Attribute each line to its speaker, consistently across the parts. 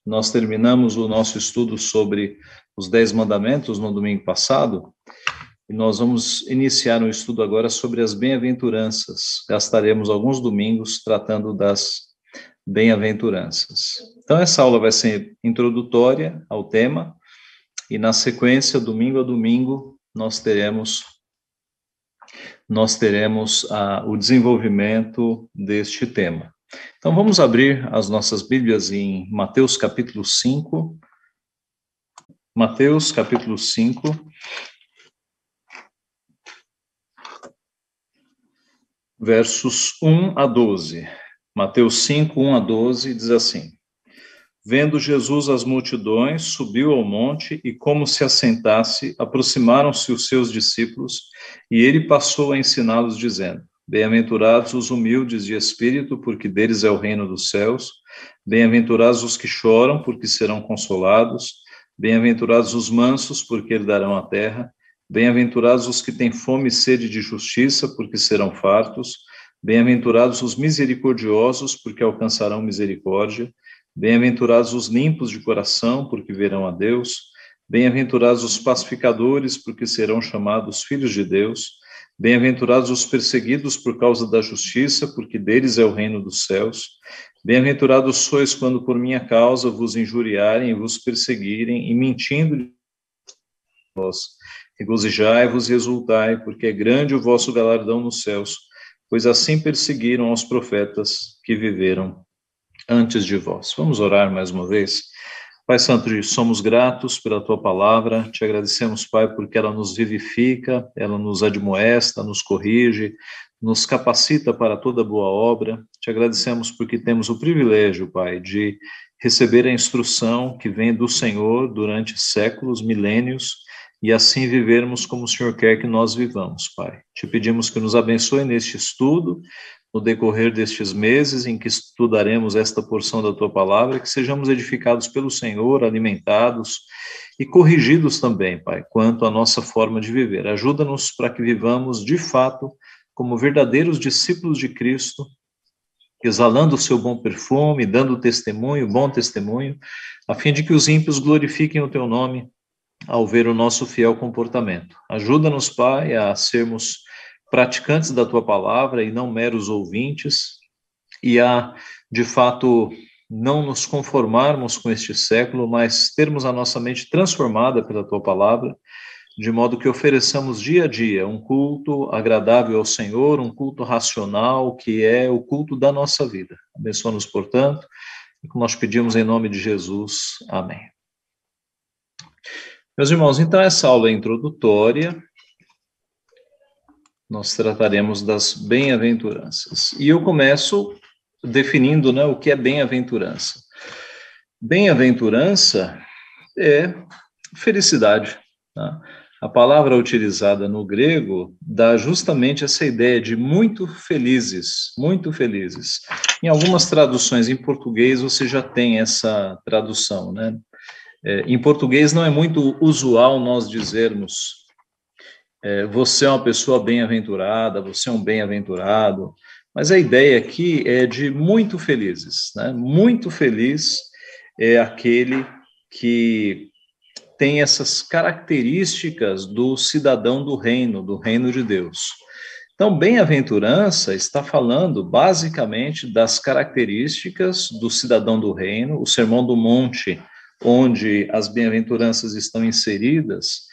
Speaker 1: Nós terminamos o nosso estudo sobre os 10 mandamentos no domingo passado, e nós vamos iniciar um estudo agora sobre as bem-aventuranças. Gastaremos alguns domingos tratando das bem-aventuranças. Então, essa aula vai ser introdutória ao tema, e na sequência, domingo a domingo, nós teremos o desenvolvimento deste tema. Então, vamos abrir as nossas Bíblias em Mateus capítulo 5. Mateus capítulo 5. Versos 1 a 12. Mateus 5, 1 a 12, diz assim: Vendo Jesus as multidões, subiu ao monte e, como se assentasse, aproximaram-se os seus discípulos, e ele passou a ensiná-los, dizendo: Bem-aventurados os humildes de espírito, porque deles é o reino dos céus. Bem-aventurados os que choram, porque serão consolados. Bem-aventurados os mansos, porque herdarão a terra. Bem-aventurados os que têm fome e sede de justiça, porque serão fartos. Bem-aventurados os misericordiosos, porque alcançarão misericórdia. Bem-aventurados os limpos de coração, porque verão a Deus. Bem-aventurados os pacificadores, porque serão chamados filhos de Deus. Bem-aventurados os perseguidos por causa da justiça, porque deles é o reino dos céus. Bem-aventurados sois quando por minha causa vos injuriarem e vos perseguirem, e mentindo vós. Regozijai-vos e exultai, porque é grande o vosso galardão nos céus, pois assim perseguiram aos profetas que viveram antes de vós. Vamos orar mais uma vez. Pai Santo, somos gratos pela Tua palavra, te agradecemos, Pai, porque ela nos vivifica, ela nos admoesta, nos corrige, nos capacita para toda boa obra. Te agradecemos porque temos o privilégio, Pai, de receber a instrução que vem do Senhor durante séculos, milênios, e assim vivermos como o Senhor quer que nós vivamos, Pai. Te pedimos que nos abençoe neste estudo, no decorrer destes meses em que estudaremos esta porção da Tua palavra, que sejamos edificados pelo Senhor, alimentados e corrigidos também, Pai, quanto à nossa forma de viver. Ajuda-nos para que vivamos, de fato, como verdadeiros discípulos de Cristo, exalando o seu bom perfume, dando testemunho, bom testemunho, a fim de que os ímpios glorifiquem o Teu nome ao ver o nosso fiel comportamento. Ajuda-nos, Pai, a sermos praticantes da Tua palavra e não meros ouvintes, e a, de fato, não nos conformarmos com este século, mas termos a nossa mente transformada pela Tua palavra, de modo que ofereçamos dia a dia um culto agradável ao Senhor, um culto racional, que é o culto da nossa vida. Abençoa-nos, portanto, e que nós pedimos em nome de Jesus. Amém. Meus irmãos, então essa aula é introdutória. Nós trataremos das bem-aventuranças. E eu começo definindo, o que é bem-aventurança. Bem-aventurança é felicidade. Tá? A palavra utilizada no grego dá justamente essa ideia de muito felizes, muito felizes. Em algumas traduções em português você já tem essa tradução, né? Em português não é muito usual nós dizermos você é uma pessoa bem-aventurada, você é um bem-aventurado, mas a ideia aqui é de muito felizes, né? Muito feliz é aquele que tem essas características do cidadão do reino de Deus. Então, bem-aventurança está falando basicamente das características do cidadão do reino. O Sermão do Monte, onde as bem-aventuranças estão inseridas,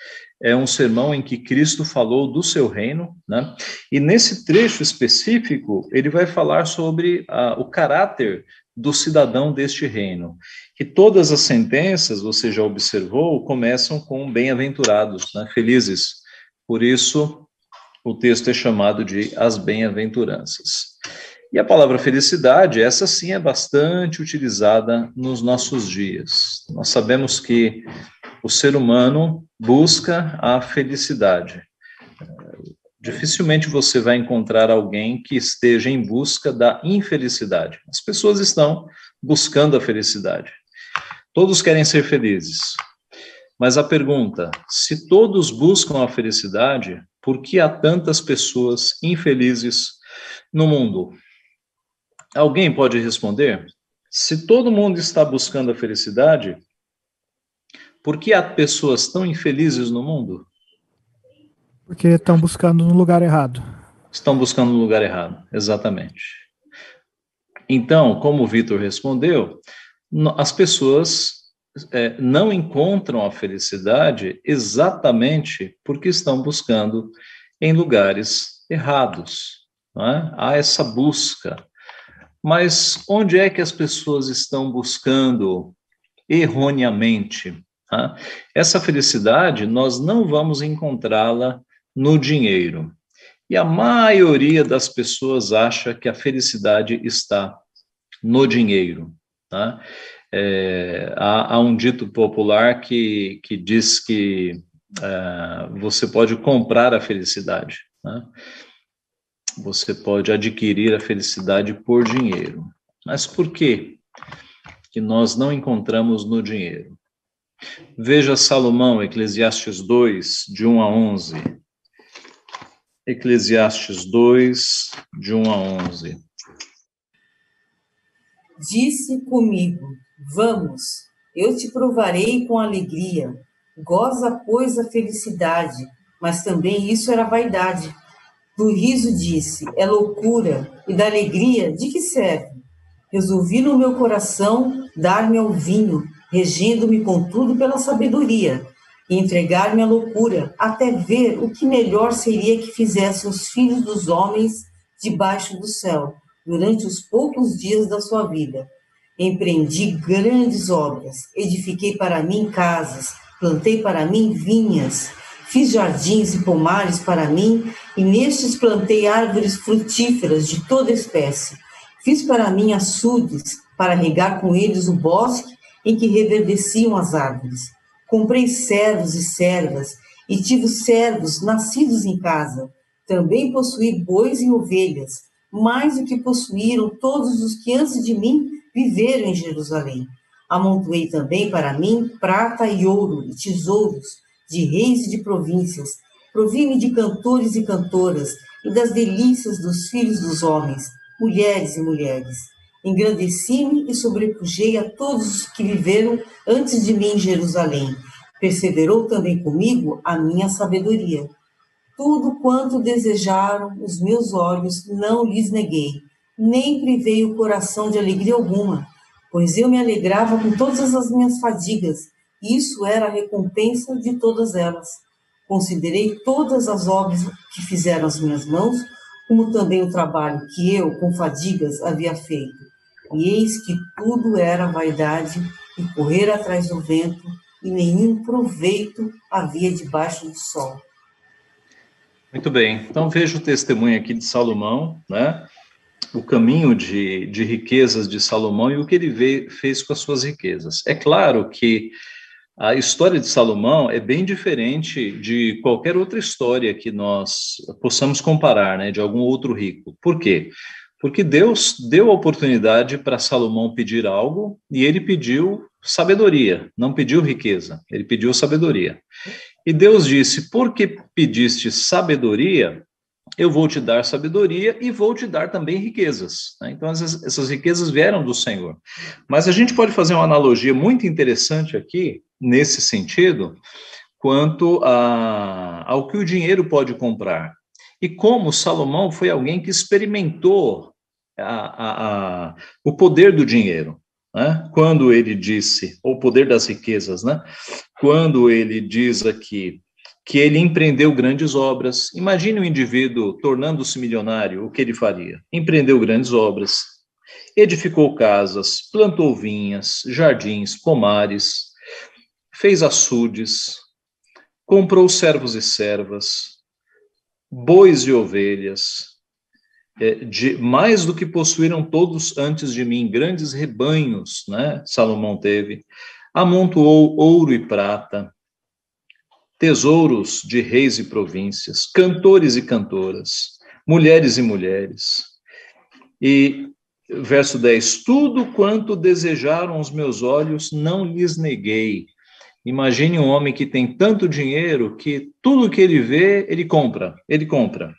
Speaker 1: é um sermão em que Cristo falou do seu reino, né? E nesse trecho específico, ele vai falar sobre o caráter do cidadão deste reino. E todas as sentenças, você já observou, começam com bem-aventurados, né? Felizes. Por isso, o texto é chamado de as bem-aventuranças. E a palavra felicidade, essa sim é bastante utilizada nos nossos dias. Nós sabemos que o ser humano busca a felicidade. Dificilmente você vai encontrar alguém que esteja em busca da infelicidade. As pessoas estão buscando a felicidade. Todos querem ser felizes. Mas a pergunta, se todos buscam a felicidade, por que há tantas pessoas infelizes no mundo? Alguém pode responder? Se todo mundo está buscando a felicidade, por que há pessoas tão infelizes no mundo?
Speaker 2: Porque estão buscando no lugar errado.
Speaker 1: Estão buscando no lugar errado, exatamente. Então, como o Vitor respondeu, as pessoas não encontram a felicidade exatamente porque estão buscando em lugares errados. Não é? Há essa busca. Mas onde é que as pessoas estão buscando erroneamente? Tá? Essa felicidade nós não vamos encontrá-la no dinheiro. E a maioria das pessoas acha que a felicidade está no dinheiro. Tá? Há um dito popular que diz que você pode comprar a felicidade. Né? Você pode adquirir a felicidade por dinheiro. Mas por quê que nós não encontramos no dinheiro? Veja Salomão, Eclesiastes 2, de 1 a 11. Eclesiastes 2, de 1 a 11.
Speaker 3: Disse comigo: vamos, eu te provarei com alegria. Goza, pois, a felicidade. Mas também isso era vaidade. Do riso disse: é loucura. E da alegria, de que serve? Resolvi no meu coração dar-me ao vinho, regendo-me contudo pela sabedoria, e entregar-me à loucura, até ver o que melhor seria que fizessem os filhos dos homens debaixo do céu, durante os poucos dias da sua vida. Empreendi grandes obras, edifiquei para mim casas, plantei para mim vinhas, fiz jardins e pomares para mim, e nestes plantei árvores frutíferas de toda espécie. Fiz para mim açudes, para regar com eles o bosque em que reverdeciam as árvores. Comprei servos e servas, e tive servos nascidos em casa. Também possuí bois e ovelhas, mais do que possuíram todos os que antes de mim viveram em Jerusalém. Amontoei também para mim prata e ouro e tesouros de reis e de províncias. Provi-me de cantores e cantoras e das delícias dos filhos dos homens, mulheres e mulheres. Engrandeci-me e sobrepujei a todos os que viveram antes de mim em Jerusalém. Perseverou também comigo a minha sabedoria. Tudo quanto desejaram os meus olhos não lhes neguei, nem privei o coração de alegria alguma, pois eu me alegrava com todas as minhas fadigas, e isso era a recompensa de todas elas. Considerei todas as obras que fizeram as minhas mãos, como também o trabalho que eu, com fadigas, havia feito. E eis que tudo era vaidade e correr atrás do vento, e nenhum proveito havia debaixo do sol.
Speaker 1: Muito bem, então veja o testemunho aqui de Salomão, né? O caminho de riquezas de Salomão e o que ele fez com as suas riquezas. É claro que a história de Salomão é bem diferente de qualquer outra história que nós possamos comparar, né, de algum outro rico. Por quê? Porque Deus deu a oportunidade para Salomão pedir algo e ele pediu sabedoria, não pediu riqueza, ele pediu sabedoria. E Deus disse: porque pediste sabedoria, eu vou te dar sabedoria e vou te dar também riquezas. Né? Então, essas riquezas vieram do Senhor. Mas a gente pode fazer uma analogia muito interessante aqui, nesse sentido, quanto ao que o dinheiro pode comprar. E como Salomão foi alguém que experimentou o poder do dinheiro. Né? Quando ele disse, o poder das riquezas, né? Quando ele diz aqui que ele empreendeu grandes obras. Imagine um indivíduo tornando-se milionário, o que ele faria? Empreendeu grandes obras, edificou casas, plantou vinhas, jardins, pomares, fez açudes, comprou servos e servas, bois e ovelhas, mais do que possuíram todos antes de mim, grandes rebanhos, né? Salomão teve, amontoou ouro e prata, tesouros de reis e províncias, cantores e cantoras, mulheres e mulheres. E verso 10, tudo quanto desejaram os meus olhos, não lhes neguei. Imagine um homem que tem tanto dinheiro que tudo que ele vê, ele compra, ele compra.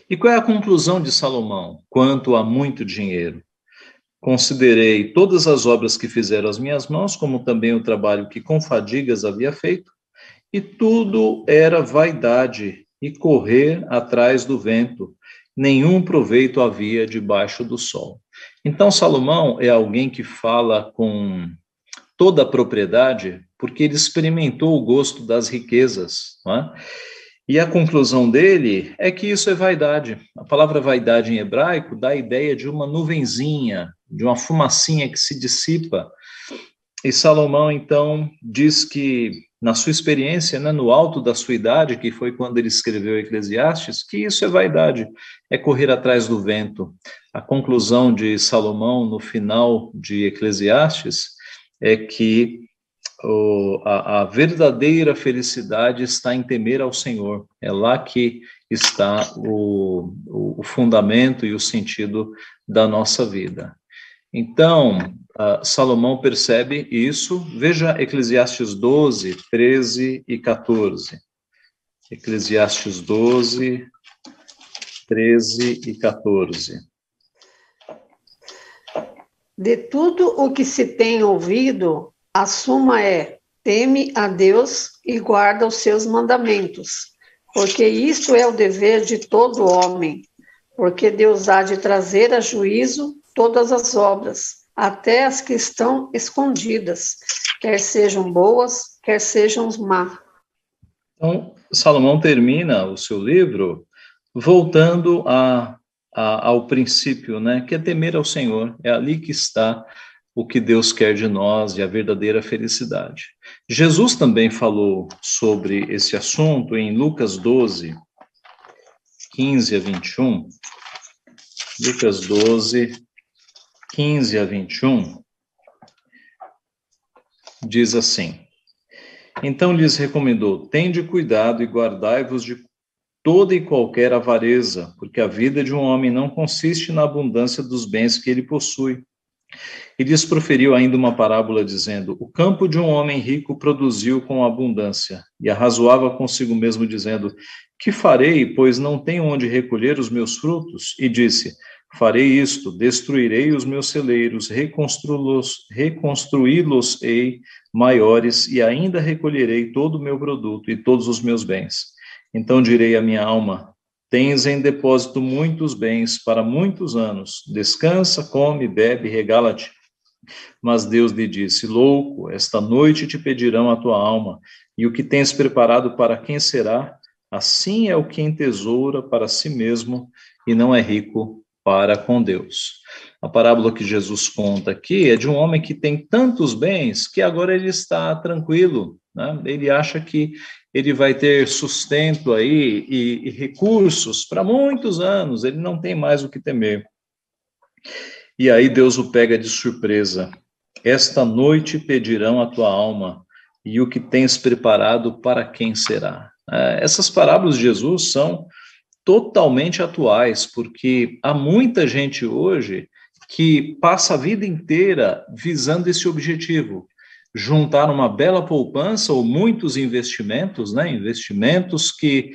Speaker 1: E qual é a conclusão de Salomão quanto a muito dinheiro? considerei todas as obras que fizeram as minhas mãos, como também o trabalho que com fadigas havia feito, e tudo era vaidade e correr atrás do vento. Nenhum proveito havia debaixo do sol. Então, Salomão é alguém que fala com toda a propriedade, porque ele experimentou o gosto das riquezas, não é? E a conclusão dele é que isso é vaidade. A palavra vaidade em hebraico dá a ideia de uma nuvenzinha, de uma fumacinha que se dissipa. E Salomão, então, diz que, na sua experiência, né, no alto da sua idade, que foi quando ele escreveu Eclesiastes, que isso é vaidade, é correr atrás do vento. A conclusão de Salomão, no final de Eclesiastes, é que a verdadeira felicidade está em temer ao Senhor. É lá que está o fundamento e o sentido da nossa vida. Então, Salomão percebe isso. Veja Eclesiastes 12, 13 e 14. Eclesiastes 12, 13 e 14.
Speaker 4: De tudo o que se tem ouvido, a suma é: teme a Deus e guarda os seus mandamentos, porque isto é o dever de todo homem, porque Deus há de trazer a juízo todas as obras, até as que estão escondidas, quer sejam boas, quer sejam más.
Speaker 1: Então, Salomão termina o seu livro voltando ao princípio, né, que é temer ao Senhor. É ali que está o que Deus quer de nós e a verdadeira felicidade. Jesus também falou sobre esse assunto em Lucas 12, 15 a 21. Lucas 12, 15 a 21, diz assim: Então lhes recomendou: tende cuidado e guardai-vos de toda e qualquer avareza, porque a vida de um homem não consiste na abundância dos bens que ele possui. E lhes proferiu ainda uma parábola, dizendo: o campo de um homem rico produziu com abundância, e arrazoava consigo mesmo, dizendo: que farei, pois não tenho onde recolher os meus frutos? E disse: farei isto, destruirei os meus celeiros, reconstruí-los-ei maiores, e ainda recolherei todo o meu produto e todos os meus bens. Então direi à minha alma: tens em depósito muitos bens para muitos anos, descansa, come, bebe, regala-te. Mas Deus lhe disse: louco, esta noite te pedirão a tua alma, e o que tens preparado para quem será? Assim é o que entesoura para si mesmo e não é rico para com Deus. A parábola que Jesus conta aqui é de um homem que tem tantos bens que agora ele está tranquilo, né? Ele acha que ele vai ter sustento aí e recursos para muitos anos, ele não tem mais o que temer. E aí Deus o pega de surpresa. Esta noite pedirão a tua alma, e o que tens preparado para quem será? Essas parábolas de Jesus são totalmente atuais, porque há muita gente hoje que passa a vida inteira visando esse objetivo: juntar uma bela poupança ou muitos investimentos, né? Investimentos que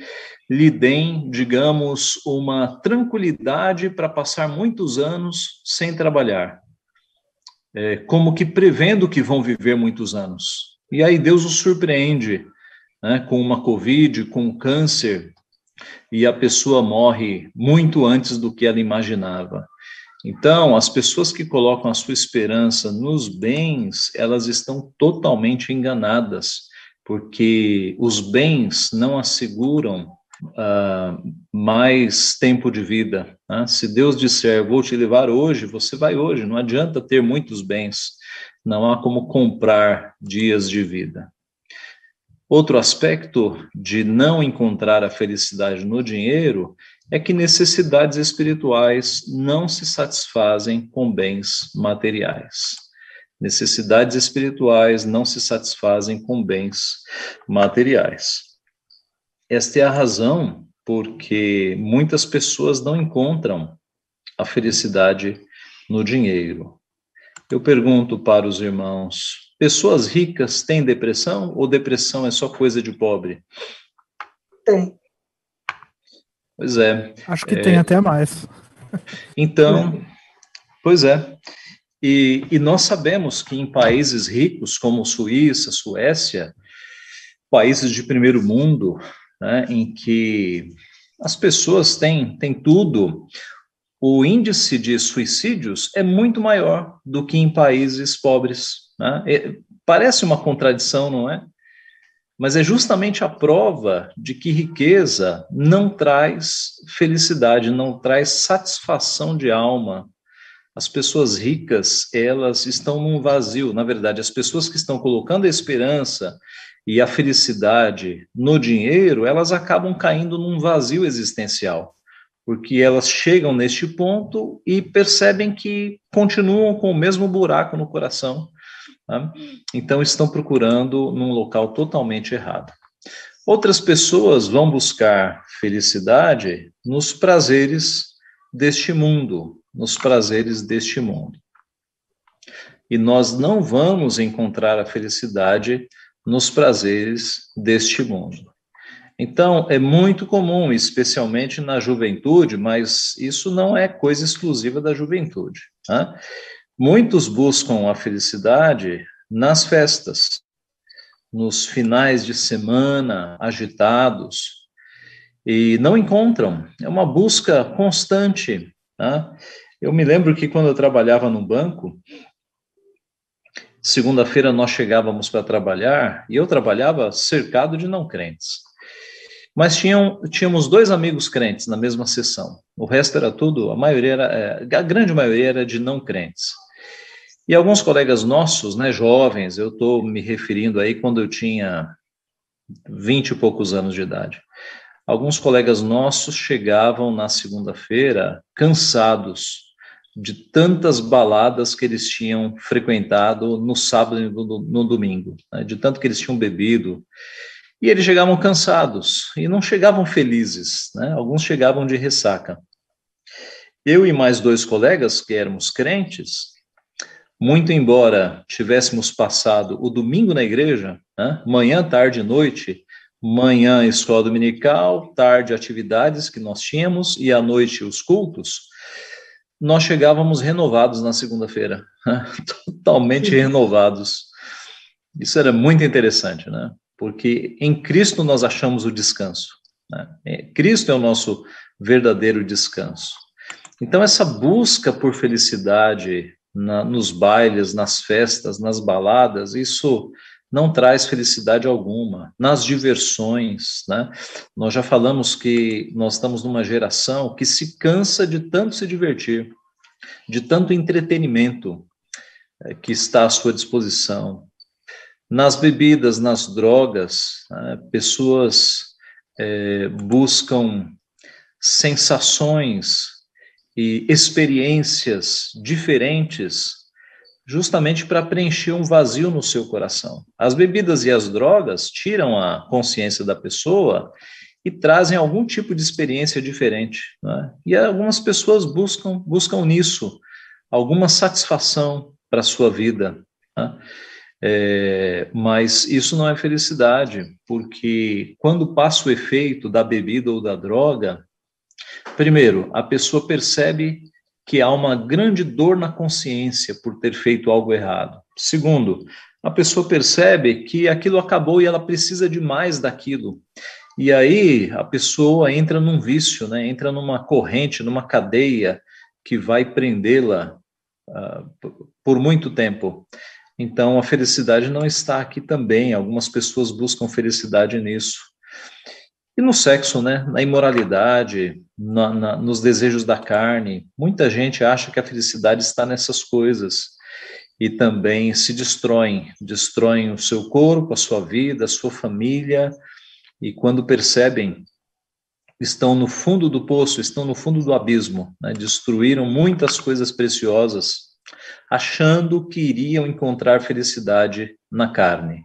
Speaker 1: lhe deem, digamos, uma tranquilidade para passar muitos anos sem trabalhar, como que prevendo que vão viver muitos anos. E aí Deus os surpreende, né, com uma Covid, com um câncer, e a pessoa morre muito antes do que ela imaginava. Então, as pessoas que colocam a sua esperança nos bens, elas estão totalmente enganadas, porque os bens não asseguram mais tempo de vida, né? Se Deus disser: vou te levar hoje, você vai hoje. Não adianta ter muitos bens, não há como comprar dias de vida. Outro aspecto de não encontrar a felicidade no dinheiro é que necessidades espirituais não se satisfazem com bens materiais. Necessidades espirituais não se satisfazem com bens materiais. Esta é a razão porque muitas pessoas não encontram a felicidade no dinheiro. Eu pergunto para os irmãos: pessoas ricas têm depressão ou depressão é só coisa de pobre?
Speaker 4: Tem.
Speaker 1: Pois é.
Speaker 2: Acho que tem até mais.
Speaker 1: Então, pois é. E nós sabemos que em países ricos como Suíça, Suécia, países de primeiro mundo, né, em que as pessoas têm tudo, o índice de suicídios é muito maior do que em países pobres, né? Parece uma contradição, não é? Mas é justamente a prova de que riqueza não traz felicidade, não traz satisfação de alma. As pessoas ricas, elas estão num vazio. Na verdade, as pessoas que estão colocando a esperança e a felicidade no dinheiro, elas acabam caindo num vazio existencial, porque elas chegam neste ponto e percebem que continuam com o mesmo buraco no coração, tá? Então estão procurando num local totalmente errado. Outras pessoas vão buscar felicidade nos prazeres deste mundo, nos prazeres deste mundo. E nós não vamos encontrar a felicidade nos prazeres deste mundo. Então, é muito comum, especialmente na juventude, mas isso não é coisa exclusiva da juventude, tá? Muitos buscam a felicidade nas festas, nos finais de semana agitados, e não encontram. É uma busca constante, tá? Eu me lembro que quando eu trabalhava no banco, segunda-feira nós chegávamos para trabalhar, e eu trabalhava cercado de não crentes. Mas tínhamos 2 amigos crentes na mesma sessão. O resto era tudo, a grande maioria era de não crentes. E alguns colegas nossos, né, jovens, eu estou me referindo aí quando eu tinha 20 e poucos anos de idade. Alguns colegas nossos chegavam na segunda-feira cansados de tantas baladas que eles tinham frequentado no sábado e no domingo, né, de tanto que eles tinham bebido. E eles chegavam cansados e não chegavam felizes, né? Alguns chegavam de ressaca. Eu e mais 2 colegas, que éramos crentes, muito embora tivéssemos passado o domingo na igreja, né? Manhã, tarde e noite, manhã escola dominical, tarde atividades que nós tínhamos e à noite os cultos, nós chegávamos renovados na segunda-feira, né? Totalmente renovados. Isso era muito interessante, né? Porque em Cristo nós achamos o descanso, né? Cristo é o nosso verdadeiro descanso. Então, essa busca por felicidade nos bailes, nas festas, nas baladas, isso não traz felicidade alguma. Nas diversões, né? Nós já falamos que nós estamos numa geração que se cansa de tanto se divertir, de tanto entretenimento que está à sua disposição. Nas bebidas, nas drogas, né, pessoas buscam sensações e experiências diferentes justamente para preencher um vazio no seu coração. As bebidas e as drogas tiram a consciência da pessoa e trazem algum tipo de experiência diferente, né? E algumas pessoas buscam nisso alguma satisfação para a sua vida, né? Mas isso não é felicidade, porque quando passa o efeito da bebida ou da droga, primeiro, a pessoa percebe que há uma grande dor na consciência por ter feito algo errado. Segundo, a pessoa percebe que aquilo acabou e ela precisa de mais daquilo. E aí a pessoa entra num vício, né? Entra numa corrente, numa cadeia que vai prendê-la por muito tempo. Então, a felicidade não está aqui também. Algumas pessoas buscam felicidade nisso. E no sexo, né? Na imoralidade, nos desejos da carne. Muita gente acha que a felicidade está nessas coisas. E também se destroem o seu corpo, a sua vida, a sua família. E quando percebem, estão no fundo do poço, estão no fundo do abismo, né? Destruíram muitas coisas preciosas, achando que iriam encontrar felicidade na carne.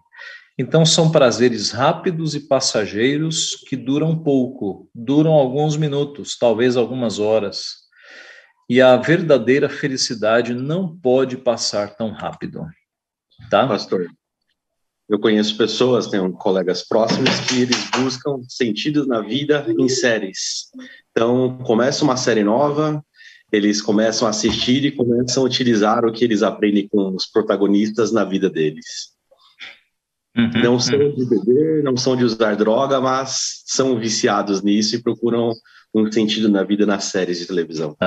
Speaker 1: Então, são prazeres rápidos e passageiros que duram pouco, duram alguns minutos, talvez algumas horas. E a verdadeira felicidade não pode passar tão rápido, tá?
Speaker 5: Pastor, eu conheço pessoas, tenho colegas próximos, que eles buscam sentido na vida em séries. Então, começa uma série nova, eles começam a assistir e começam a utilizar o que eles aprendem com os protagonistas na vida deles. Não são de beber, não são de usar droga, mas são viciados nisso e procuram um sentido na vida nas séries de televisão.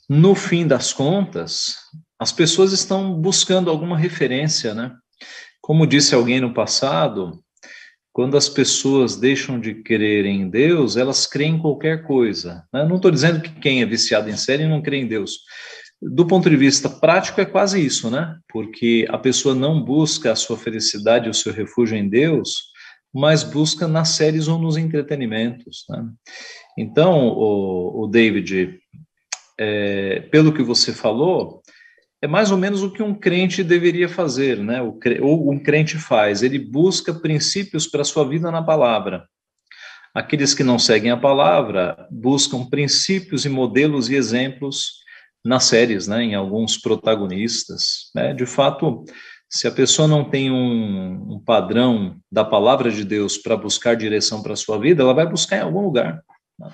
Speaker 1: No fim das contas, as pessoas estão buscando alguma referência, né? Como disse alguém no passado, quando as pessoas deixam de crer em Deus, elas creem em qualquer coisa, né? Não estou dizendo que quem é viciado em série não crê em Deus. Do ponto de vista prático, é quase isso, né? Porque a pessoa não busca a sua felicidade, o seu refúgio em Deus, mas busca nas séries ou nos entretenimentos, né? Então, o David, pelo que você falou, é mais ou menos o que um crente deveria fazer, né? Ou um crente faz, ele busca princípios para a sua vida na palavra. Aqueles que não seguem a palavra buscam princípios e modelos e exemplos nas séries, né? Em alguns protagonistas, né? De fato, se a pessoa não tem um padrão da palavra de Deus para buscar direção para a sua vida, ela vai buscar em algum lugar, né?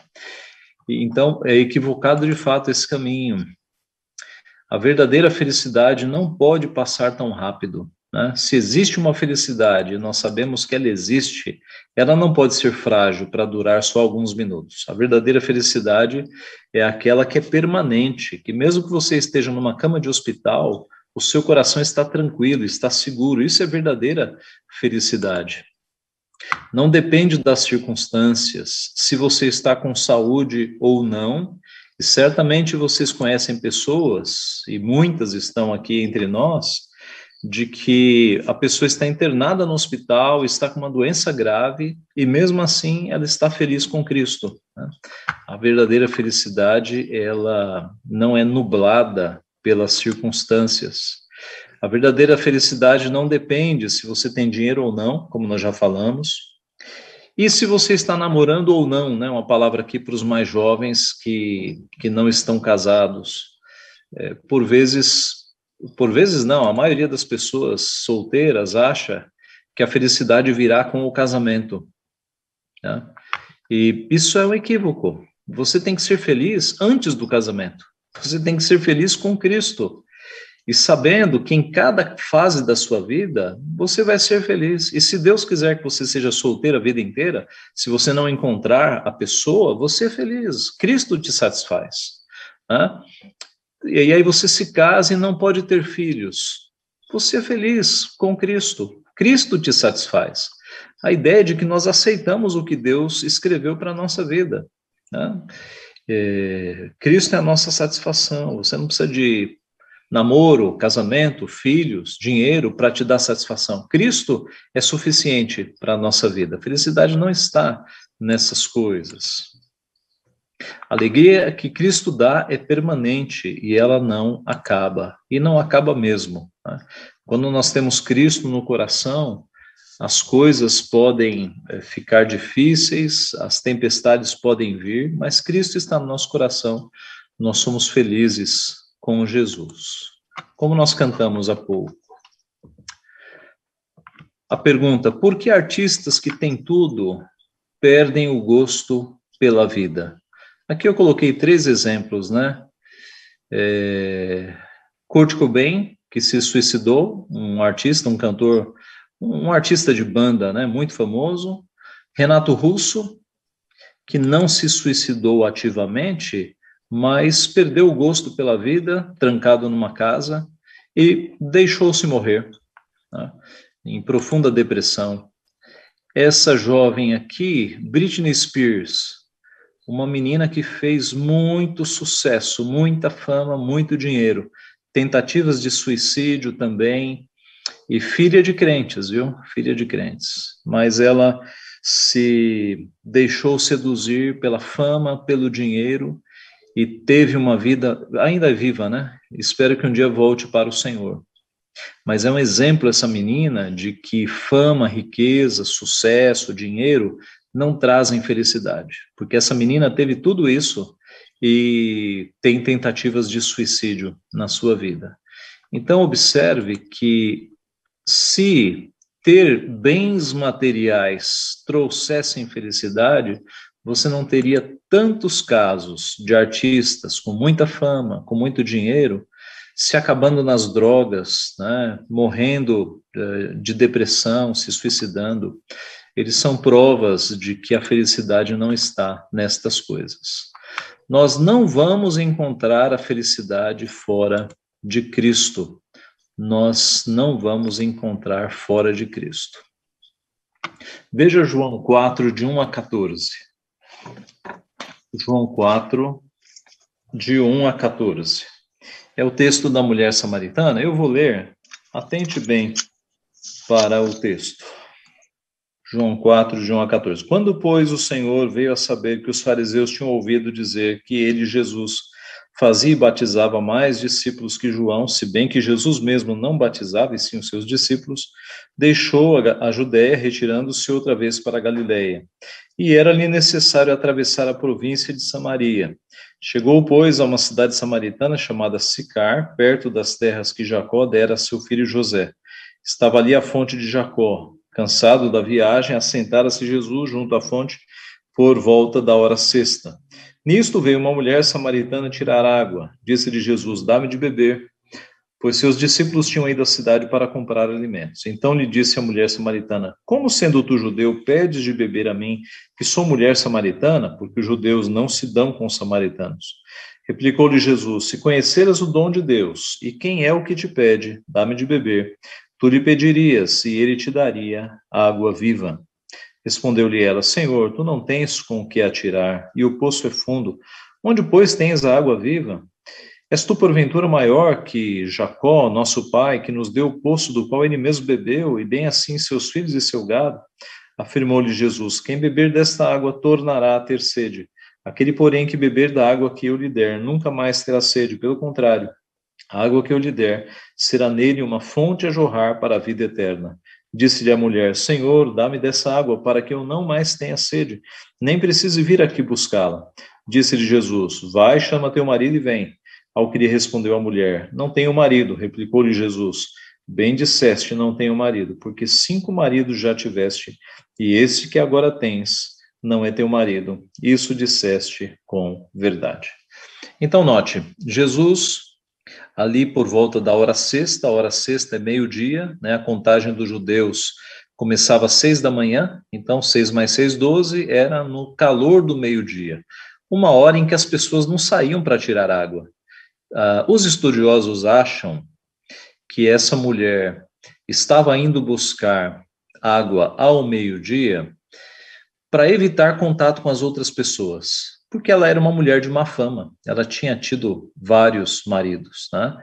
Speaker 1: Então, é equivocado de fato esse caminho. A verdadeira felicidade não pode passar tão rápido, né? Se existe uma felicidade, nós sabemos que ela existe, ela não pode ser frágil para durar só alguns minutos. A verdadeira felicidade é aquela que é permanente, que mesmo que você esteja numa cama de hospital, o seu coração está tranquilo, está seguro. Isso é verdadeira felicidade. Não depende das circunstâncias, se você está com saúde ou não, e certamente vocês conhecem pessoas, e muitas estão aqui entre nós, de que a pessoa está internada no hospital, está com uma doença grave, e mesmo assim ela está feliz com Cristo, né? A verdadeira felicidade, ela não é nublada pelas circunstâncias. A verdadeira felicidade não depende se você tem dinheiro ou não, como nós já falamos, e se você está namorando ou não, né? Uma palavra aqui para os mais jovens que não estão casados. Por vezes não, a maioria das pessoas solteiras acha que a felicidade virá com o casamento, né? E isso é um equívoco. Você tem que ser feliz antes do casamento. Você tem que ser feliz com Cristo. E sabendo que em cada fase da sua vida, você vai ser feliz. E se Deus quiser que você seja solteiro a vida inteira, se você não encontrar a pessoa, você é feliz. Cristo te satisfaz, né? E aí você se casa e não pode ter filhos. Você é feliz com Cristo. Cristo te satisfaz. A ideia de que nós aceitamos o que Deus escreveu para a nossa vida, né? Cristo é a nossa satisfação. Você não precisa de namoro, casamento, filhos, dinheiro para te dar satisfação. Cristo é suficiente para a nossa vida. A felicidade não está nessas coisas. A alegria que Cristo dá é permanente e ela não acaba. E não acaba mesmo, né? Quando nós temos Cristo no coração, as coisas podem ficar difíceis, as tempestades podem vir, mas Cristo está no nosso coração. Nós somos felizes com Jesus. Como nós cantamos há pouco. A pergunta: por que artistas que têm tudo perdem o gosto pela vida? Aqui eu coloquei 3 exemplos, né? Kurt Cobain, que se suicidou, um artista, um cantor, um artista de banda, né, muito famoso. Renato Russo, que não se suicidou ativamente, mas perdeu o gosto pela vida, trancado numa casa, e deixou-se morrer, né, em profunda depressão. Essa jovem aqui, Britney Spears, uma menina que fez muito sucesso, muita fama, muito dinheiro, tentativas de suicídio também, e filha de crentes, viu? Filha de crentes. Mas ela se deixou seduzir pela fama, pelo dinheiro, e teve uma vida, ainda é viva, né? Espero que um dia volte para o Senhor. Mas é um exemplo essa menina de que fama, riqueza, sucesso, dinheiro não trazem felicidade, porque essa menina teve tudo isso e tem tentativas de suicídio na sua vida. Então observe que se ter bens materiais trouxessem felicidade, você não teria tantos casos de artistas com muita fama, com muito dinheiro, se acabando nas drogas, né, morrendo de depressão, se suicidando. Eles são provas de que a felicidade não está nestas coisas. Nós não vamos encontrar a felicidade fora de Cristo. Nós não vamos encontrar fora de Cristo. Veja João 4, de 1 a 14. João 4, de 1 a 14. É o texto da mulher samaritana. Eu vou ler, atente bem para o texto. João 4, de 1 a 14. Quando, pois, o Senhor veio a saber que os fariseus tinham ouvido dizer que ele, Jesus, fazia e batizava mais discípulos que João, se bem que Jesus mesmo não batizava, e sim os seus discípulos, deixou a Judéia, retirando-se outra vez para a Galiléia. E era-lhe necessário atravessar a província de Samaria. Chegou, pois, a uma cidade samaritana chamada Sicar, perto das terras que Jacó dera a seu filho José. Estava ali a fonte de Jacó. Cansado da viagem, assentara-se Jesus junto à fonte por volta da hora sexta. Nisto veio uma mulher samaritana tirar água. Disse-lhe Jesus: dá-me de beber, pois seus discípulos tinham ido à cidade para comprar alimentos. Então lhe disse a mulher samaritana: como sendo tu judeu, pedes de beber a mim, que sou mulher samaritana? Porque os judeus não se dão com os samaritanos. Replicou-lhe Jesus: se conheceras o dom de Deus, e quem é o que te pede, dá-me de beber, tu lhe pedirias, e ele te daria água viva. Respondeu-lhe ela: Senhor, tu não tens com o que atirar, e o poço é fundo. Onde, pois, tens a água viva? És tu, porventura, maior que Jacó, nosso pai, que nos deu o poço do qual ele mesmo bebeu, e bem assim seus filhos e seu gado? Afirmou-lhe Jesus: quem beber desta água tornará a ter sede. Aquele, porém, que beber da água que eu lhe der, nunca mais terá sede. Pelo contrário, a água que eu lhe der será nele uma fonte a jorrar para a vida eterna. Disse-lhe a mulher: Senhor, dá-me dessa água para que eu não mais tenha sede, nem precise vir aqui buscá-la. Disse-lhe Jesus: vai, chama teu marido e vem. Ao que lhe respondeu a mulher: não tenho marido. Replicou-lhe Jesus: bem disseste, não tenho marido, porque 5 maridos já tiveste, e este que agora tens não é teu marido. Isso disseste com verdade. Então note, Jesus, ali por volta da hora sexta, a hora sexta é meio-dia, né? A contagem dos judeus começava às 6 da manhã, então 6 mais 6, 12, era no calor do meio-dia, uma hora em que as pessoas não saíam para tirar água. Os estudiosos acham que essa mulher estava indo buscar água ao meio-dia para evitar contato com as outras pessoas, porque ela era uma mulher de má fama, ela tinha tido vários maridos, né?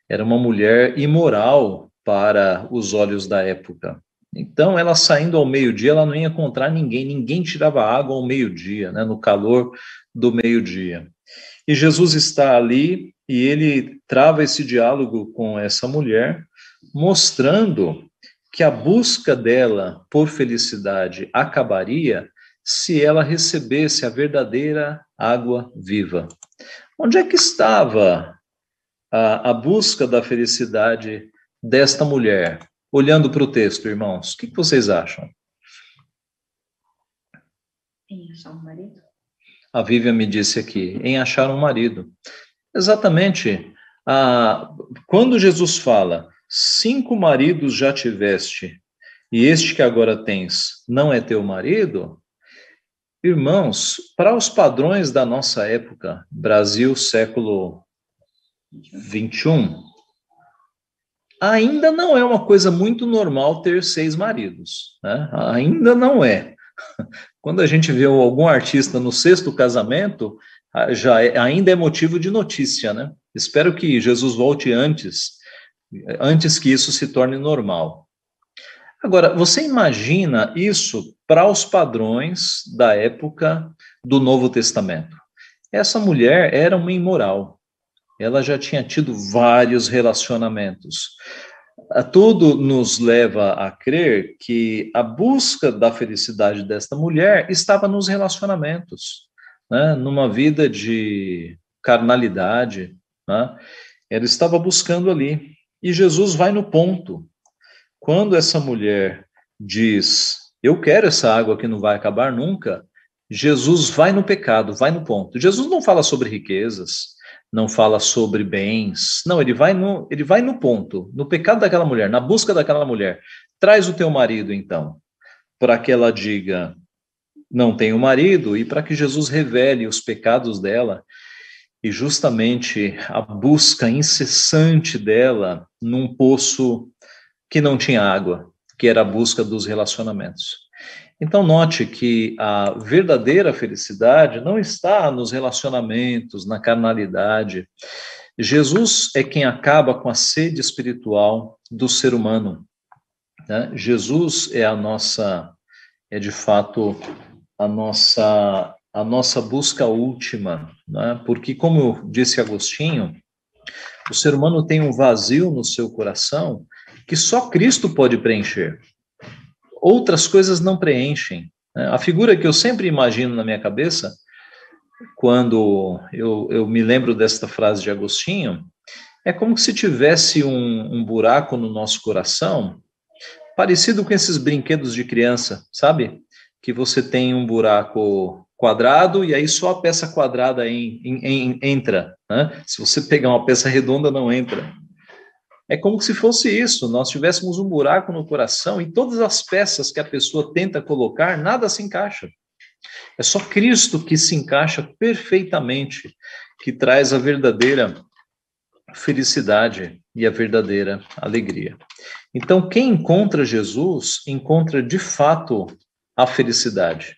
Speaker 1: Era uma mulher imoral para os olhos da época. Então, ela saindo ao meio-dia, ela não ia encontrar ninguém tirava água ao meio-dia, né? No calor do meio-dia. E Jesus está ali e ele trava esse diálogo com essa mulher, mostrando que a busca dela por felicidade acabaria se ela recebesse a verdadeira água viva. Onde é que estava a busca da felicidade desta mulher? Olhando para o texto, irmãos, o que vocês acham?
Speaker 6: Em achar um marido?
Speaker 1: A Vivian me disse aqui, em achar um marido. Exatamente. Quando Jesus fala, 5 maridos já tiveste, e este que agora tens não é teu marido, irmãos, para os padrões da nossa época, Brasil, século 21, ainda não é uma coisa muito normal ter 6 maridos, né? Ainda não é. Quando a gente vê algum artista no 6º casamento, ainda é motivo de notícia, né? Espero que Jesus volte antes que isso se torne normal. Agora, você imagina isso para os padrões da época do Novo Testamento. Essa mulher era uma imoral. Ela já tinha tido vários relacionamentos. Tudo nos leva a crer que a busca da felicidade desta mulher estava nos relacionamentos, né? Numa vida de carnalidade, né? Ela estava buscando ali. E Jesus vai no ponto. Quando essa mulher diz, eu quero essa água que não vai acabar nunca, Jesus vai no pecado, vai no ponto. Jesus não fala sobre riquezas, não fala sobre bens, não, ele vai no ponto, no pecado daquela mulher, na busca daquela mulher. Traz o teu marido, então, para que ela diga, não tenho marido, e para que Jesus revele os pecados dela, e justamente a busca incessante dela num poço que não tinha água, que era a busca dos relacionamentos. Então, note que a verdadeira felicidade não está nos relacionamentos, na carnalidade. Jesus é quem acaba com a sede espiritual do ser humano, né? Jesus é de fato a nossa busca última, né? Porque, como disse Agostinho, o ser humano tem um vazio no seu coração que só Cristo pode preencher. Outras coisas não preenchem, né? A figura que eu sempre imagino na minha cabeça, quando eu me lembro desta frase de Agostinho, é como se tivesse um buraco no nosso coração, parecido com esses brinquedos de criança, sabe? Que você tem um buraco quadrado e aí só a peça quadrada entra, né? Se você pegar uma peça redonda, não entra. É como se fosse isso, nós tivéssemos um buraco no coração e todas as peças que a pessoa tenta colocar, nada se encaixa. É só Cristo que se encaixa perfeitamente, que traz a verdadeira felicidade e a verdadeira alegria. Então, quem encontra Jesus, encontra de fato a felicidade,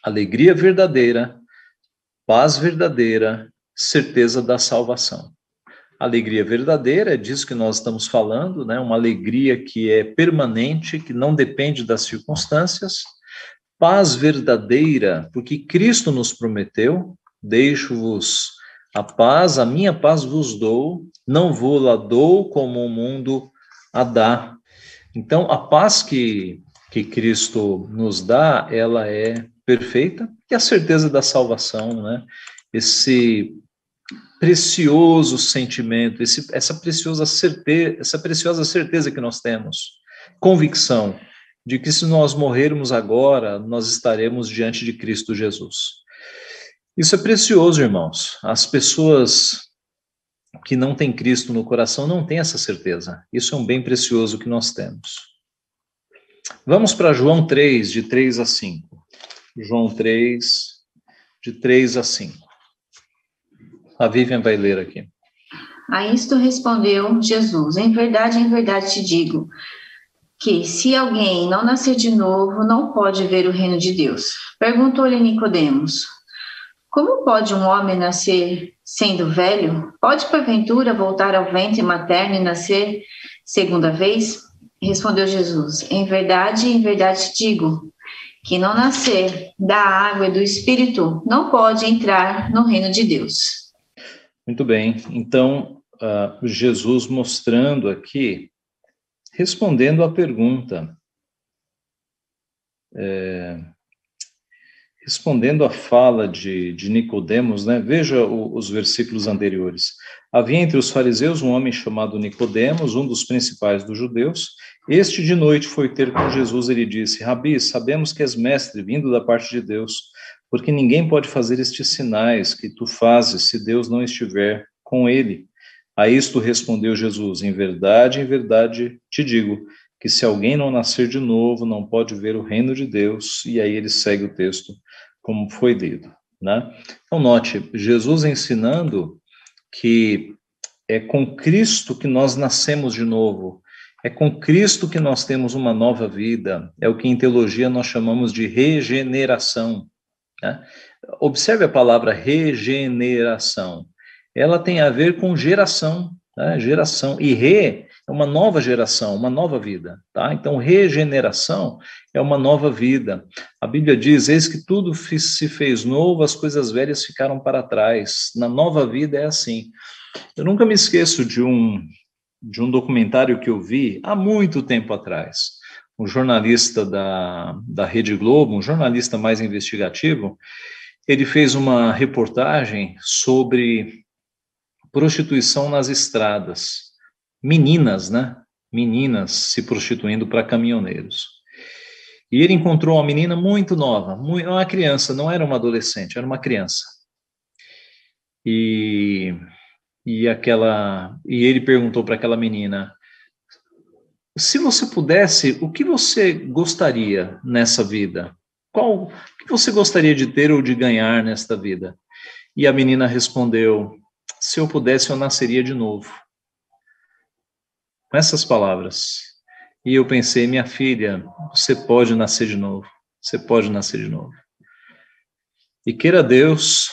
Speaker 1: alegria verdadeira, paz verdadeira, certeza da salvação. Alegria verdadeira, é disso que nós estamos falando, né? Uma alegria que é permanente, que não depende das circunstâncias. Paz verdadeira, porque Cristo nos prometeu, deixo-vos a paz, a minha paz vos dou, não vou-la dou como o mundo a dá. Então, a paz que Cristo nos dá, ela é perfeita, e a certeza da salvação, né? Esse precioso sentimento, essa preciosa certeza que nós temos, convicção de que se nós morrermos agora, nós estaremos diante de Cristo Jesus. Isso é precioso, irmãos. As pessoas que não têm Cristo no coração não têm essa certeza. Isso é um bem precioso que nós temos. Vamos para João 3, de 3 a 5. João 3, de 3 a 5. A Vivian vai ler aqui.
Speaker 6: A isto respondeu Jesus: em verdade te digo, que se alguém não nascer de novo, não pode ver o reino de Deus. Perguntou-lhe Nicodemos: como pode um homem nascer sendo velho? Pode, porventura, voltar ao ventre materno e nascer segunda vez? Respondeu Jesus: em verdade te digo, que não nascer da água e do Espírito não pode entrar no reino de Deus.
Speaker 1: Muito bem, então, Jesus mostrando aqui, respondendo à pergunta, respondendo à fala de Nicodemos, né? Veja os versículos anteriores. Havia entre os fariseus um homem chamado Nicodemos, um dos principais dos judeus. Este de noite foi ter com Jesus e lhe disse: Rabi, sabemos que és mestre, vindo da parte de Deus, porque ninguém pode fazer estes sinais que tu fazes se Deus não estiver com ele. A isto respondeu Jesus: em verdade te digo, que se alguém não nascer de novo, não pode ver o reino de Deus. E aí ele segue o texto como foi lido, né? Então note, Jesus ensinando que é com Cristo que nós nascemos de novo, é com Cristo que nós temos uma nova vida, é o que em teologia nós chamamos de regeneração, né? Observe a palavra regeneração, ela tem a ver com geração, né? Geração, e é uma nova geração, uma nova vida, tá? Então, regeneração é uma nova vida. A Bíblia diz: eis que tudo se fez novo, as coisas velhas ficaram para trás. Na nova vida é assim. Eu nunca me esqueço de um documentário que eu vi há muito tempo atrás. Um jornalista da Rede Globo, um jornalista mais investigativo, ele fez uma reportagem sobre prostituição nas estradas. Meninas, né? Meninas se prostituindo para caminhoneiros. E ele encontrou uma menina muito nova, uma criança, não era uma adolescente, era uma criança. E ele perguntou para aquela menina: se você pudesse, o que você gostaria nessa vida? O que você gostaria de ter ou de ganhar nesta vida? E a menina respondeu: se eu pudesse, eu nasceria de novo. Com essas palavras. E eu pensei: minha filha, você pode nascer de novo. Você pode nascer de novo. E queira Deus,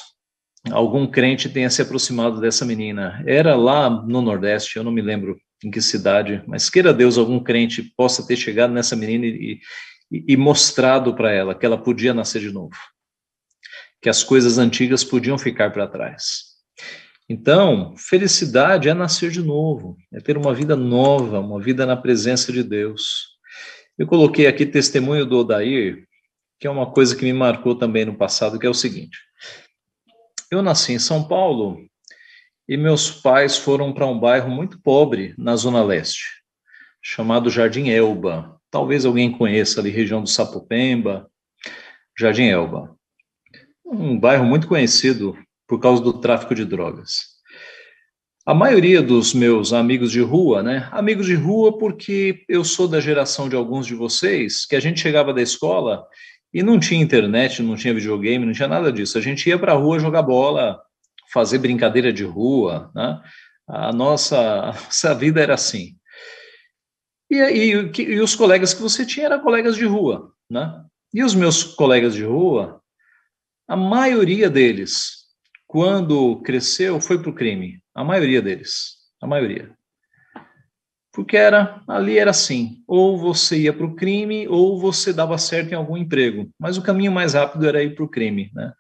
Speaker 1: algum crente tenha se aproximado dessa menina. Era lá no Nordeste, eu não me lembro em que cidade, mas queira Deus, algum crente possa ter chegado nessa menina e mostrado para ela que ela podia nascer de novo, que as coisas antigas podiam ficar para trás. Então, felicidade é nascer de novo, é ter uma vida nova, uma vida na presença de Deus. Eu coloquei aqui testemunho do Odair, que é uma coisa que me marcou também no passado, que é o seguinte: eu nasci em São Paulo e meus pais foram para um bairro muito pobre na Zona Leste, chamado Jardim Elba. Talvez alguém conheça ali, região do Sapopemba, Jardim Elba. Um bairro muito conhecido por causa do tráfico de drogas. A maioria dos meus amigos de rua, né? Amigos de rua porque eu sou da geração de alguns de vocês, que a gente chegava da escola e não tinha internet, não tinha videogame, não tinha nada disso. A gente ia para a rua jogar bola, fazer brincadeira de rua, né? A nossa vida era assim. E os colegas que você tinha eram colegas de rua, né? E os meus colegas de rua, a maioria deles, quando cresceu, foi para o crime. A maioria deles, a maioria. Porque ali era assim, ou você ia para o crime, ou você dava certo em algum emprego. Mas o caminho mais rápido era ir para o crime, né?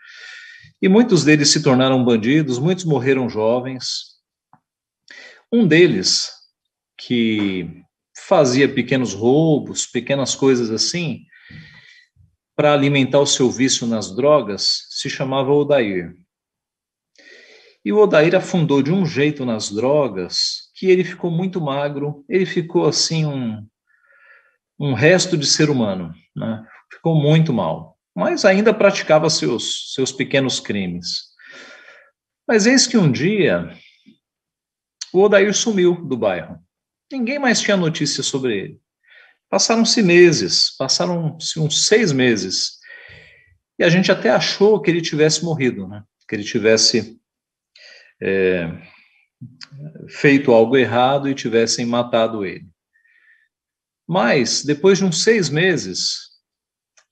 Speaker 1: E muitos deles se tornaram bandidos, muitos morreram jovens. Um deles, que fazia pequenos roubos, pequenas coisas assim, para alimentar o seu vício nas drogas, se chamava Odair. E o Odair afundou de um jeito nas drogas que ele ficou muito magro, ele ficou assim um resto de ser humano, né? Ficou muito mal, mas ainda praticava seus pequenos crimes. Mas eis que um dia o Odair sumiu do bairro. Ninguém mais tinha notícia sobre ele. Passaram-se uns 6 meses, e a gente até achou que ele tivesse morrido, né? Que ele tivesse feito algo errado e tivessem matado ele. Mas, depois de uns 6 meses,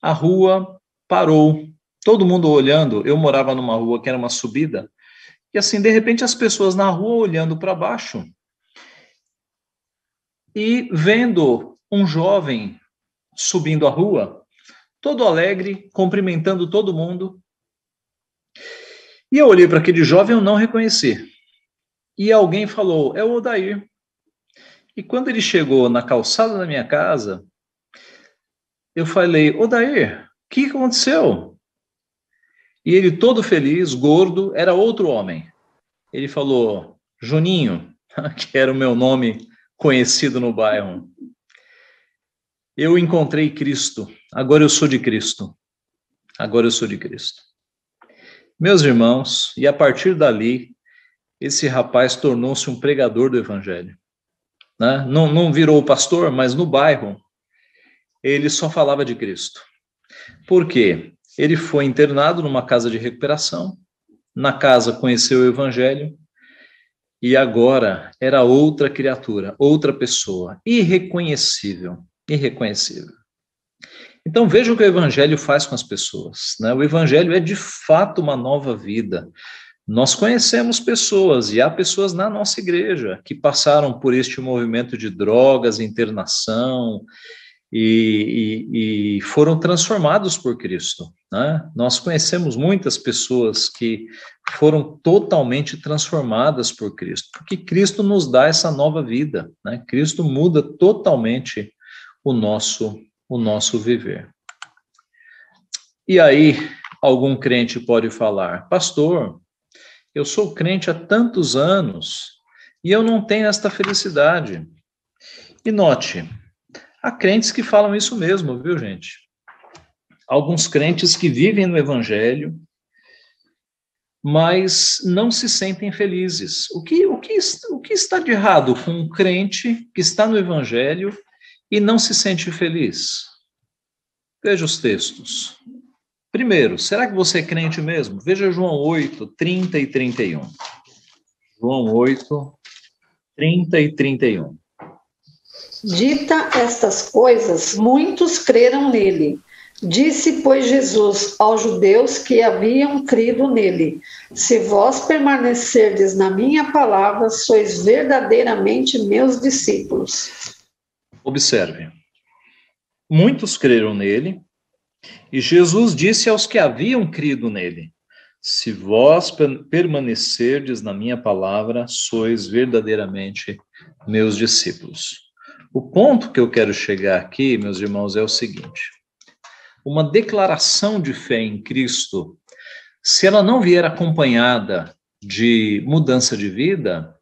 Speaker 1: a rua parou, todo mundo olhando. Eu morava numa rua que era uma subida, e assim, de repente, as pessoas na rua olhando para baixo e vendo um jovem subindo a rua, todo alegre, cumprimentando todo mundo. E eu olhei para aquele jovem e eu não reconheci. E alguém falou: é o Odair. E quando ele chegou na calçada da minha casa, eu falei: Odair, o que aconteceu? E ele, todo feliz, gordo, era outro homem. Ele falou: Juninho, que era o meu nome conhecido no bairro. Eu encontrei Cristo, agora eu sou de Cristo. Agora eu sou de Cristo. Meus irmãos, e a partir dali, esse rapaz tornou-se um pregador do evangelho. Né? Não virou pastor, mas no bairro ele só falava de Cristo. Por quê? Ele foi internado numa casa de recuperação, na casa conheceu o evangelho, e agora era outra criatura, outra pessoa, irreconhecível. Então veja o que o evangelho faz com as pessoas, né? O evangelho é de fato uma nova vida. Nós conhecemos pessoas, e há pessoas na nossa igreja que passaram por este movimento de drogas, internação, e foram transformados por Cristo, né? Nós conhecemos muitas pessoas que foram totalmente transformadas por Cristo, porque Cristo nos dá essa nova vida, né? Cristo muda totalmente o nosso viver. E aí, algum crente pode falar: pastor, eu sou crente há tantos anos e eu não tenho esta felicidade. E note, há crentes que falam isso mesmo, viu, gente? alguns crentes que vivem no Evangelho, mas não se sentem felizes. O que está de errado com um crente que está no Evangelho e não se sente feliz? Veja os textos. Primeiro, será que você é crente mesmo? Veja João 8, 30 e 31. João 8, 30 e 31.
Speaker 4: Dita estas coisas, muitos creram nele. Disse, pois, Jesus aos judeus que haviam crido nele: se vós permanecerdes na minha palavra, sois verdadeiramente meus discípulos.
Speaker 1: Observe. Muitos creram nele, e Jesus disse aos que haviam crido nele: se vós permanecerdes na minha palavra, sois verdadeiramente meus discípulos. O ponto que eu quero chegar aqui, meus irmãos, é o seguinte: uma declaração de fé em Cristo, se ela não vier acompanhada de mudança de vida,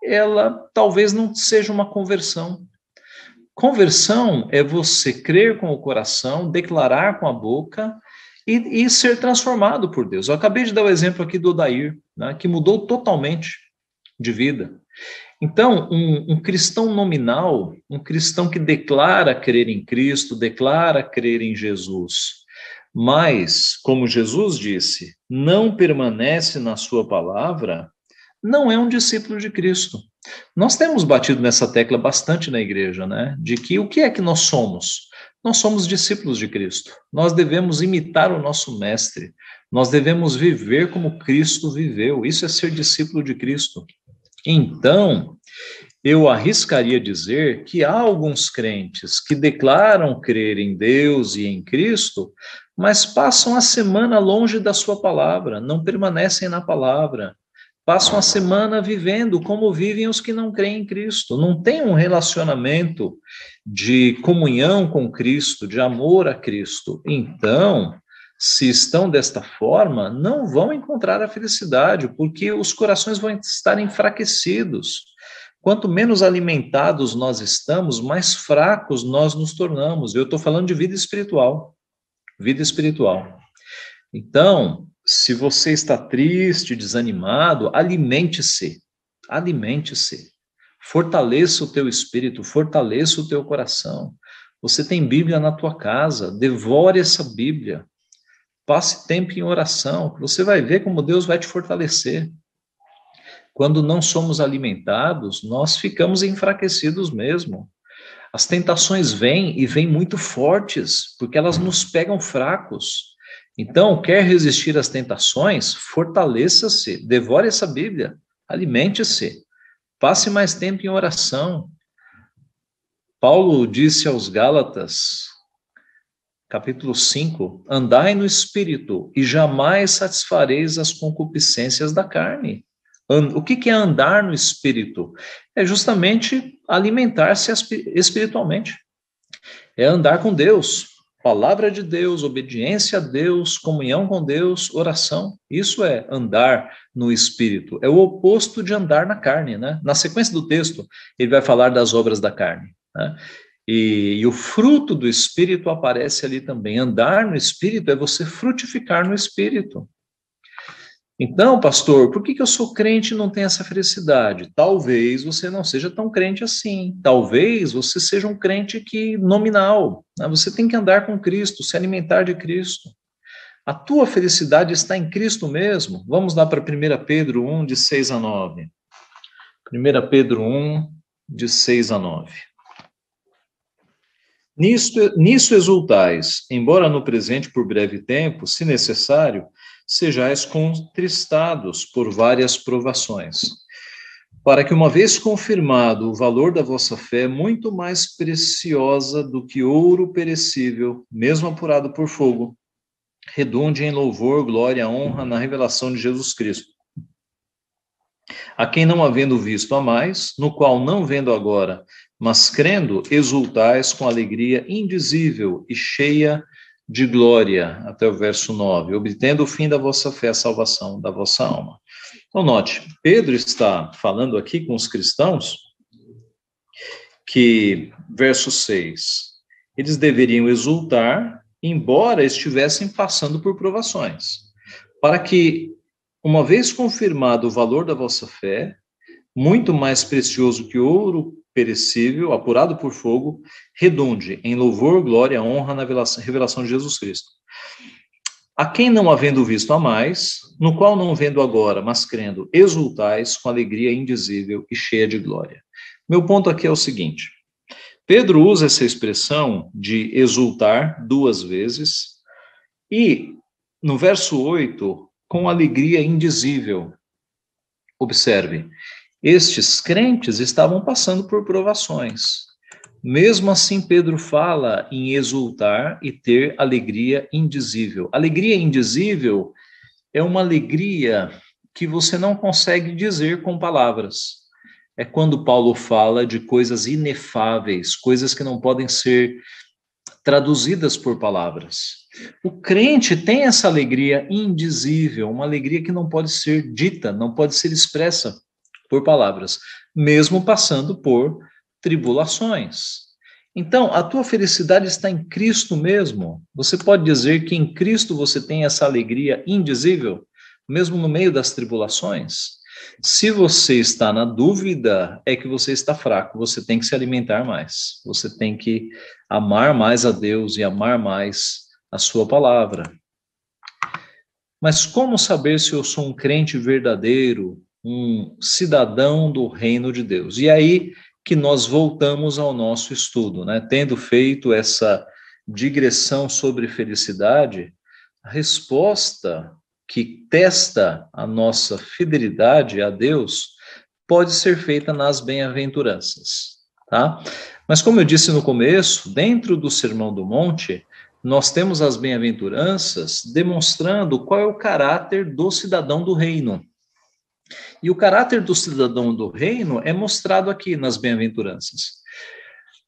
Speaker 1: ela talvez não seja uma conversão. Conversão é você crer com o coração, declarar com a boca e ser transformado por Deus. Eu acabei de dar o exemplo aqui do Odair, né, que mudou totalmente de vida. Então, um cristão nominal, um cristão que declara crer em Cristo, declara crer em Jesus, mas, como Jesus disse, não permanece na sua palavra, não é um discípulo de Cristo. Nós temos batido nessa tecla bastante na igreja, né? De que o que é que nós somos? Nós somos discípulos de Cristo. Nós devemos imitar o nosso mestre. Nós devemos viver como Cristo viveu. Isso é ser discípulo de Cristo. Então, eu arriscaria dizer que há alguns crentes que declaram crer em Deus e em Cristo, mas passam a semana longe da sua palavra, não permanecem na palavra. Passam a semana vivendo como vivem os que não creem em Cristo. Não tem um relacionamento de comunhão com Cristo, de amor a Cristo. Então, se estão desta forma, não vão encontrar a felicidade, porque os corações vão estar enfraquecidos. Quanto menos alimentados nós estamos, mais fracos nós nos tornamos. Eu estou falando de vida espiritual. Vida espiritual. Então, se você está triste, desanimado, alimente-se, alimente-se, fortaleça o teu espírito, fortaleça o teu coração. Você tem Bíblia na tua casa, devore essa Bíblia, passe tempo em oração, você vai ver como Deus vai te fortalecer. Quando não somos alimentados, nós ficamos enfraquecidos mesmo. As tentações vêm e vêm muito fortes, porque elas nos pegam fracos. Então, quer resistir às tentações? Fortaleça-se, devore essa Bíblia, alimente-se, passe mais tempo em oração. Paulo disse aos Gálatas, capítulo 5, andai no Espírito e jamais satisfareis as concupiscências da carne. O que é andar no Espírito? É justamente alimentar-se espiritualmente, é andar com Deus. Palavra de Deus, obediência a Deus, comunhão com Deus, oração. Isso é andar no Espírito. É o oposto de andar na carne, né? Na sequência do texto, ele vai falar das obras da carne, né? E o fruto do Espírito aparece ali também. Andar no Espírito é você frutificar no Espírito. Então, pastor, por que eu sou crente e não tenho essa felicidade? Talvez você não seja tão crente assim. Talvez você seja um crente que nominal, né? Você tem que andar com Cristo, se alimentar de Cristo. A tua felicidade está em Cristo mesmo. Vamos lá para 1 Pedro 1, de 6 a 9. 1 Pedro 1, de 6 a 9. Nisso exultais, embora no presente por breve tempo, se necessário, sejais contristados por várias provações, para que, uma vez confirmado o valor da vossa fé, muito mais preciosa do que ouro perecível, mesmo apurado por fogo, redunde em louvor, glória, honra na revelação de Jesus Cristo, a quem não havendo visto amais, no qual não vendo agora, mas crendo, exultais com alegria indizível e cheia de glória, até o verso 9, obtendo o fim da vossa fé, a salvação da vossa alma. Então, note, Pedro está falando aqui com os cristãos que, verso 6, eles deveriam exultar embora estivessem passando por provações, para que, uma vez confirmado o valor da vossa fé, muito mais precioso que ouro perecível, apurado por fogo, redunde em louvor, glória, honra na revelação de Jesus Cristo. A quem não havendo visto a mais, no qual não vendo agora, mas crendo, exultais com alegria indizível e cheia de glória. Meu ponto aqui é o seguinte: Pedro usa essa expressão de exultar 2 vezes, e no verso 8, com alegria indizível. Observe, estes crentes estavam passando por provações. Mesmo assim, Pedro fala em exultar e ter alegria indizível. Alegria indizível é uma alegria que você não consegue dizer com palavras. É quando Paulo fala de coisas inefáveis, coisas que não podem ser traduzidas por palavras. O crente tem essa alegria indizível, uma alegria que não pode ser dita, não pode ser expressa por palavras, mesmo passando por tribulações. Então, a tua felicidade está em Cristo mesmo. Você pode dizer que em Cristo você tem essa alegria indizível, mesmo no meio das tribulações? Se você está na dúvida, é que você está fraco, você tem que se alimentar mais, você tem que amar mais a Deus e amar mais a sua palavra. Mas como saber se eu sou um crente verdadeiro, um cidadão do reino de Deus? E aí que nós voltamos ao nosso estudo, né? Tendo feito essa digressão sobre felicidade, a resposta que testa a nossa fidelidade a Deus pode ser feita nas bem-aventuranças, tá? Mas como eu disse no começo, dentro do Sermão do Monte, nós temos as bem-aventuranças demonstrando qual é o caráter do cidadão do reino. E o caráter do cidadão do reino é mostrado aqui nas bem-aventuranças.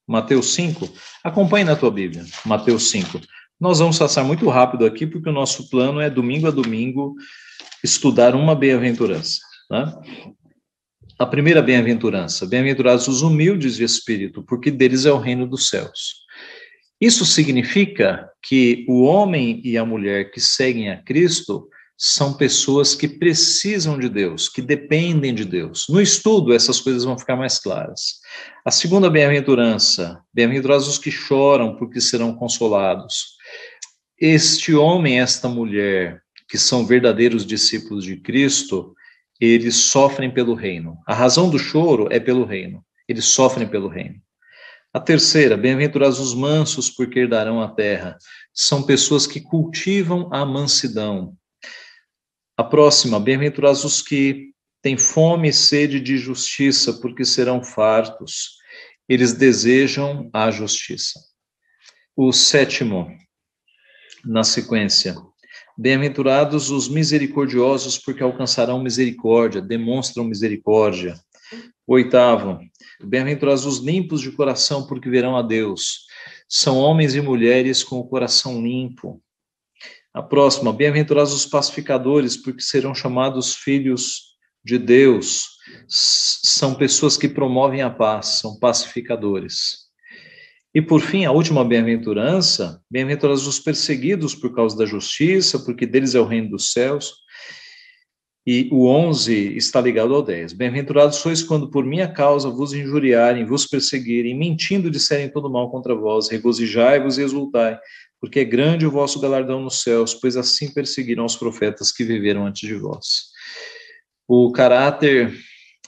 Speaker 1: Mateus 5, acompanhe na tua Bíblia, Mateus 5. Nós vamos passar muito rápido aqui, porque o nosso plano é domingo a domingo estudar uma bem-aventurança, tá? A primeira bem-aventurança: bem-aventurados os humildes de espírito, porque deles é o reino dos céus. Isso significa que o homem e a mulher que seguem a Cristo são pessoas que precisam de Deus, que dependem de Deus. No estudo, essas coisas vão ficar mais claras. A segunda bem-aventurança: bem-aventurados os que choram, porque serão consolados. Este homem, esta mulher, que são verdadeiros discípulos de Cristo, eles sofrem pelo reino. A razão do choro é pelo reino. Eles sofrem pelo reino. A terceira: bem-aventurados os mansos, porque herdarão a terra. São pessoas que cultivam a mansidão. A próxima: bem-aventurados os que têm fome e sede de justiça, porque serão fartos. Eles desejam a justiça. O sétimo, na sequência: bem-aventurados os misericordiosos, porque alcançarão misericórdia, demonstram misericórdia. O oitavo: bem-aventurados os limpos de coração, porque verão a Deus. São homens e mulheres com o coração limpo. A próxima: bem-aventurados os pacificadores, porque serão chamados filhos de Deus. São pessoas que promovem a paz, são pacificadores. E por fim, a última bem-aventurança: bem-aventurados os perseguidos por causa da justiça, porque deles é o reino dos céus. E o 11 está ligado ao 10. Bem-aventurados sois quando por minha causa vos injuriarem, vos perseguirem, mentindo disserem todo mal contra vós, regozijai-vos e exultai, porque é grande o vosso galardão nos céus, pois assim perseguiram os profetas que viveram antes de vós. O caráter,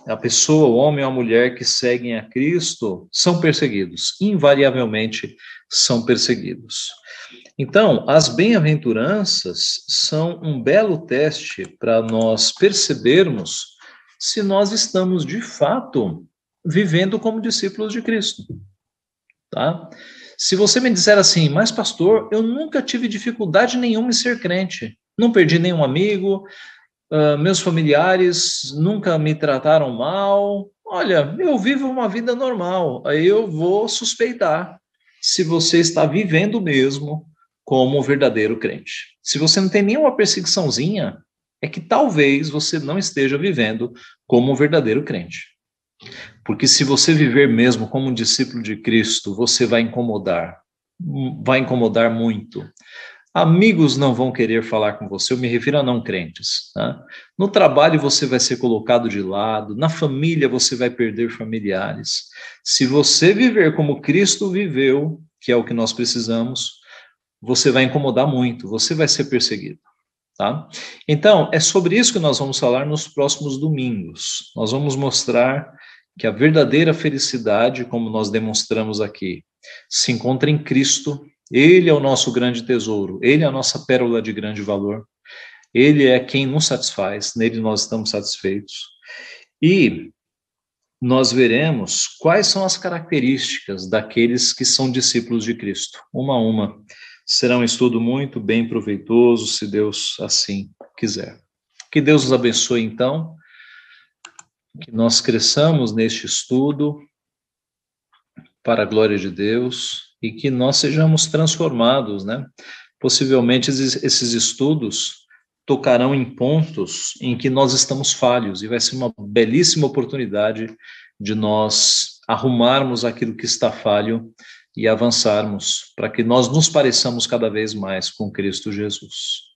Speaker 1: a pessoa, o homem ou a mulher que seguem a Cristo são perseguidos, invariavelmente são perseguidos. Então, as bem-aventuranças são um belo teste para nós percebermos se nós estamos, de fato, vivendo como discípulos de Cristo, tá? Se você me disser assim: mas pastor, eu nunca tive dificuldade nenhuma em ser crente, não perdi nenhum amigo, meus familiares nunca me trataram mal, olha, eu vivo uma vida normal, aí eu vou suspeitar se você está vivendo mesmo como um verdadeiro crente. Se você não tem nenhuma perseguiçãozinha, é que talvez você não esteja vivendo como um verdadeiro crente. Porque se você viver mesmo como um discípulo de Cristo, você vai incomodar. vai incomodar muito. Amigos não vão querer falar com você, eu me refiro a não crentes. Tá? No trabalho você vai ser colocado de lado, na família você vai perder familiares. Se você viver como Cristo viveu, que é o que nós precisamos, você vai incomodar muito, você vai ser perseguido. Tá? Então, é sobre isso que nós vamos falar nos próximos domingos. Nós vamos mostrar que a verdadeira felicidade, como nós demonstramos aqui, se encontra em Cristo. Ele é o nosso grande tesouro, ele é a nossa pérola de grande valor, ele é quem nos satisfaz, nele nós estamos satisfeitos. E nós veremos quais são as características daqueles que são discípulos de Cristo, uma a uma. Será um estudo muito bem proveitoso, se Deus assim quiser. Que Deus nos abençoe, então, que nós cresçamos neste estudo para a glória de Deus e que nós sejamos transformados, né? Possivelmente esses estudos tocarão em pontos em que nós estamos falhos e vai ser uma belíssima oportunidade de nós arrumarmos aquilo que está falho e avançarmos para que nós nos pareçamos cada vez mais com Cristo Jesus.